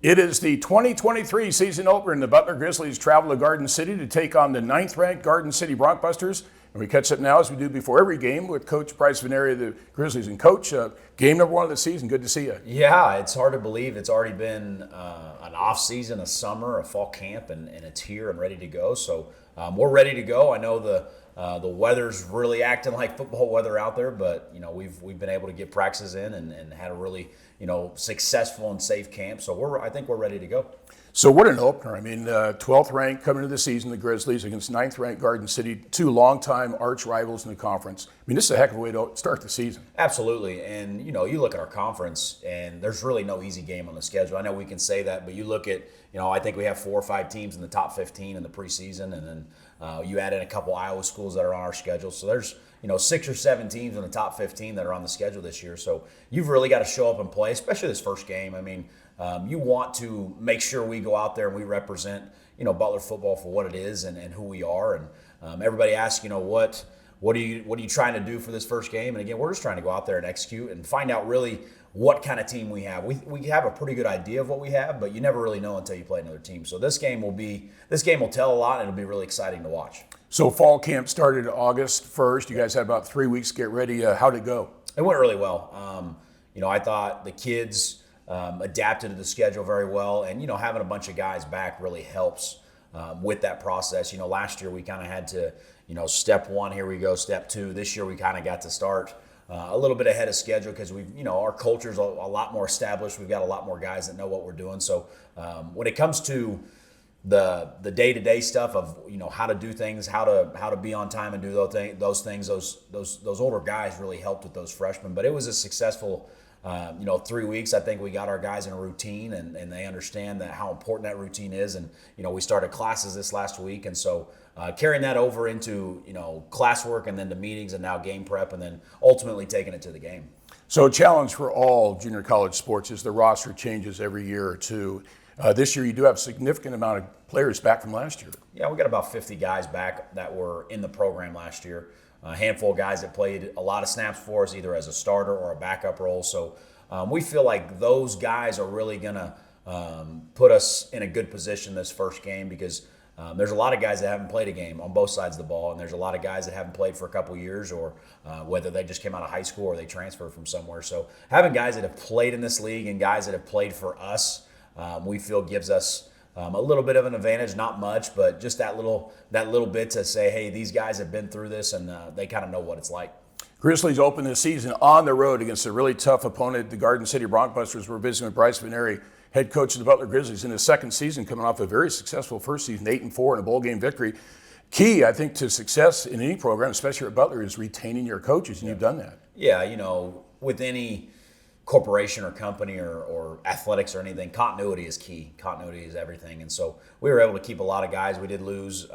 It is the 2023 season opener, and the Butler Grizzlies travel to Garden City to take on the 9th-ranked Garden City Bronc-Busters. And we catch up now, as we do before every game, with Coach Brice Vignery of the Grizzlies. And Coach, game number one of the season. Good to see you. Yeah, it's hard to believe it's already been an off season, a summer, a fall camp, and it's here and ready to go. So we're ready to go. I know the weather's really acting like football weather out there, but we've been able to get practices in and had a really successful and safe camp. So I think we're ready to go. So what an opener. I mean, 12th ranked coming into the season, the Grizzlies against 9th ranked Garden City, two longtime arch rivals in the conference. I mean, this is a heck of a way to start the season. Absolutely. And, you look at our conference, and there's really no easy game on the schedule. I know we can say that, but you look at, I think we have 4 or 5 teams in the top 15 in the preseason, and then you add in a couple Iowa schools that are on our schedule. So there's 6 or 7 teams in the top 15 that are on the schedule this year. So you've really got to show up and play, especially this first game. I mean, you want to make sure we go out there and we represent, Butler football for what it is and who we are. And everybody asks, what are you trying to do for this first game? And again, we're just trying to go out there and execute and find out really what kind of team we have. We have a pretty good idea of what we have, but you never really know until you play another team. So this game will tell a lot, and it'll be really exciting to watch. So fall camp started August 1st. You guys had about 3 weeks to get ready. How'd it go? It went really well. I thought the kids adapted to the schedule very well, and having a bunch of guys back really helps with that process. Last year we kind of had to, step one, here we go, step two. This year we kind of got to start a little bit ahead of schedule because our culture's a lot more established. We've got a lot more guys that know what we're doing. So when it comes to the day-to-day stuff of how to do things, how to be on time and do those things, those older guys really helped with those freshmen. But it was a successful 3 weeks. I think we got our guys in a routine, and they understand that how important that routine is. And we started classes this last week, and so carrying that over into classwork and then to meetings and now game prep, and then ultimately taking it to the game. So a challenge for all junior college sports is the roster changes every year or two. This year you do have a significant amount of players back from last year. Yeah, we got about 50 guys back that were in the program last year. A handful of guys that played a lot of snaps for us, either as a starter or a backup role. So we feel like those guys are really going to put us in a good position this first game because there's a lot of guys that haven't played a game on both sides of the ball, and there's a lot of guys that haven't played for a couple years, or whether they just came out of high school or they transferred from somewhere. So having guys that have played in this league and guys that have played for us, we feel gives us a little bit of an advantage, not much, but just that little bit to say, hey, these guys have been through this and they kind of know what it's like. Grizzlies open this season on the road against a really tough opponent, the Garden City Bronc-Busters. We're visiting with Brice Vignery, head coach of the Butler Grizzlies, in his second season, coming off a very successful first season, 8-4 and a bowl game victory. Key, I think, to success in any program, especially at Butler, is retaining your coaches, and you've done that. Yeah, with any corporation or company or athletics or anything, continuity is key. Continuity is everything. And so we were able to keep a lot of guys. We did lose,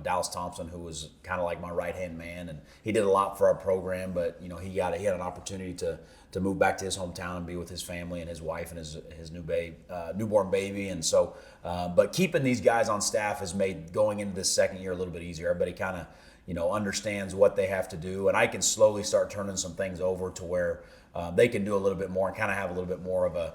Dallas Thompson, who was kind of like my right-hand man, and he did a lot for our program, but, he had an opportunity to move back to his hometown and be with his family and his wife and his newborn baby. And so, but keeping these guys on staff has made going into this second year a little bit easier. Everybody kind of, understands what they have to do, and I can slowly start turning some things over to where they can do a little bit more and kind of have a little bit more of a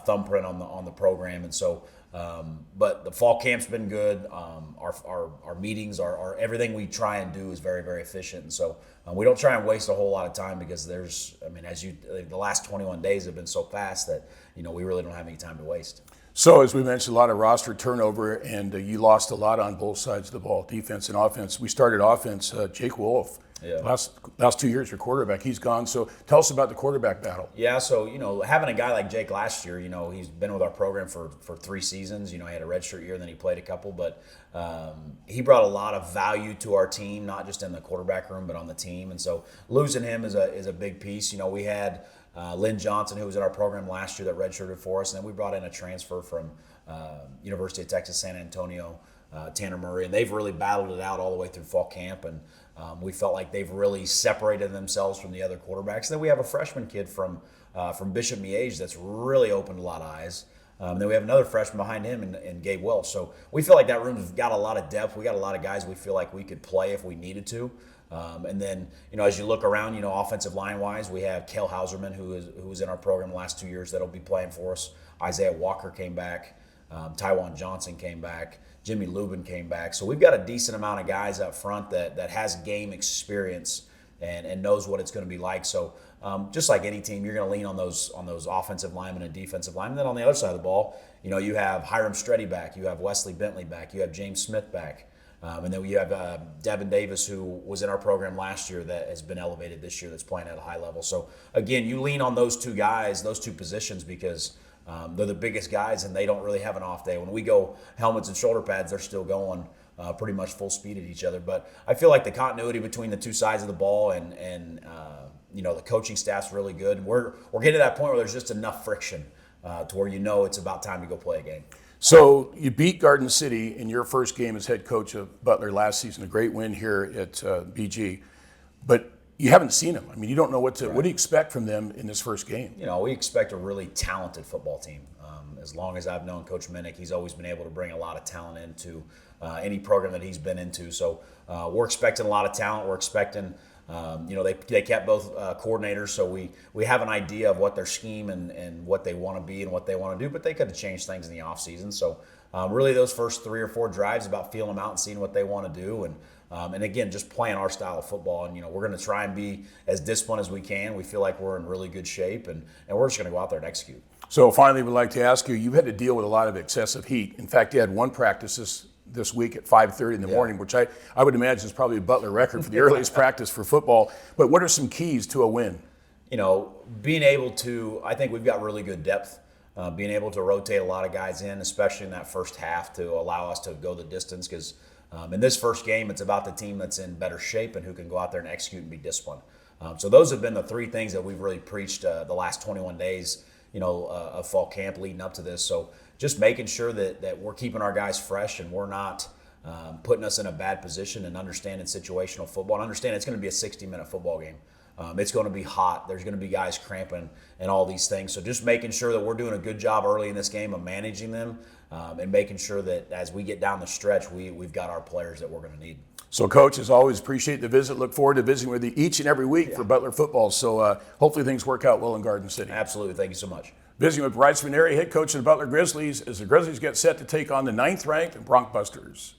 thumbprint on the program. And so, but the fall camp's been good. Our meetings, our everything we try and do is very, very efficient. And so we don't try and waste a whole lot of time because the last 21 days have been so fast that we really don't have any time to waste. So, as we mentioned, a lot of roster turnover, and you lost a lot on both sides of the ball, defense and offense. We started offense, Jake Wolf. Yeah. Last 2 years, your quarterback, he's gone. So tell us about the quarterback battle. Yeah, so, having a guy like Jake last year, he's been with our program for 3 seasons. He had a redshirt year, and then he played a couple. But he brought a lot of value to our team, not just in the quarterback room, but on the team. And so losing him is a big piece. We had Lynn Johnson, who was in our program last year, that redshirted for us. And then we brought in a transfer from University of Texas, San Antonio, Tanner Murray. And they've really battled it out all the way through fall camp. And we felt like they've really separated themselves from the other quarterbacks. And then we have a freshman kid from Bishop Miege that's really opened a lot of eyes. Then we have another freshman behind him in Gabe Welch. So we feel like that room's got a lot of depth. We got a lot of guys we feel like we could play if we needed to. And then, as you look around, offensive line-wise, we have Kel Hauserman, who was in our program the last 2 years, that'll be playing for us. Isaiah Walker came back. Tywan Johnson came back. Jimmy Lubin came back. So we've got a decent amount of guys up front that has game experience and knows what it's going to be like. So just like any team, you're going to lean on those offensive linemen and defensive linemen. Then on the other side of the ball, you have Hiram Stretty back. You have Wesley Bentley back. You have James Smith back. And then you have Devin Davis, who was in our program last year that has been elevated this year, that's playing at a high level. So, again, you lean on those two guys, those two positions, because they're the biggest guys and they don't really have an off day. When we go helmets and shoulder pads, they're still going pretty much full speed at each other. But I feel like the continuity between the two sides of the ball and the coaching staff's really good. We're getting to that point where there's just enough friction to where it's about time to go play a game. So you beat Garden City in your first game as head coach of Butler last season, a great win here at BG. But you haven't seen them. I mean, you don't know what do you expect from them in this first game? We expect a really talented football team. As long as I've known Coach Minnick, he's always been able to bring a lot of talent into any program that he's been into. So we're expecting a lot of talent. We're expecting, they kept both coordinators, so we have an idea of what their scheme and what they want to be and what they want to do, but they could have changed things in the offseason. So really those first 3 or 4 drives about feeling them out and seeing what they want to do. And again, just playing our style of football. And, we're going to try and be as disciplined as we can. We feel like we're in really good shape, and we're just going to go out there and execute. So finally, we'd like to ask you, you've had to deal with a lot of excessive heat. In fact, you had one practice this week at 5:30 in the morning, which I would imagine is probably a Butler record for the earliest practice for football. But what are some keys to a win? Being able to, I think we've got really good depth. Being able to rotate a lot of guys in, especially in that first half, to allow us to go the distance, because in this first game, it's about the team that's in better shape and who can go out there and execute and be disciplined. So those have been the 3 things that we've really preached the last 21 days, of fall camp leading up to this. So just making sure that we're keeping our guys fresh and we're not putting us in a bad position, and understanding situational football and understand it's going to be a 60-minute football game. It's going to be hot. There's going to be guys cramping and all these things. So just making sure that we're doing a good job early in this game of managing them and making sure that as we get down the stretch, we've got our players that we're going to need. So, Coach, as always, appreciate the visit. Look forward to visiting with you each and every week for Butler football. So hopefully things work out well in Garden City. Absolutely. Thank you so much. Visiting with Brice Vignery, head coach of the Butler Grizzlies, as the Grizzlies get set to take on the 9th-ranked Bronc Busters.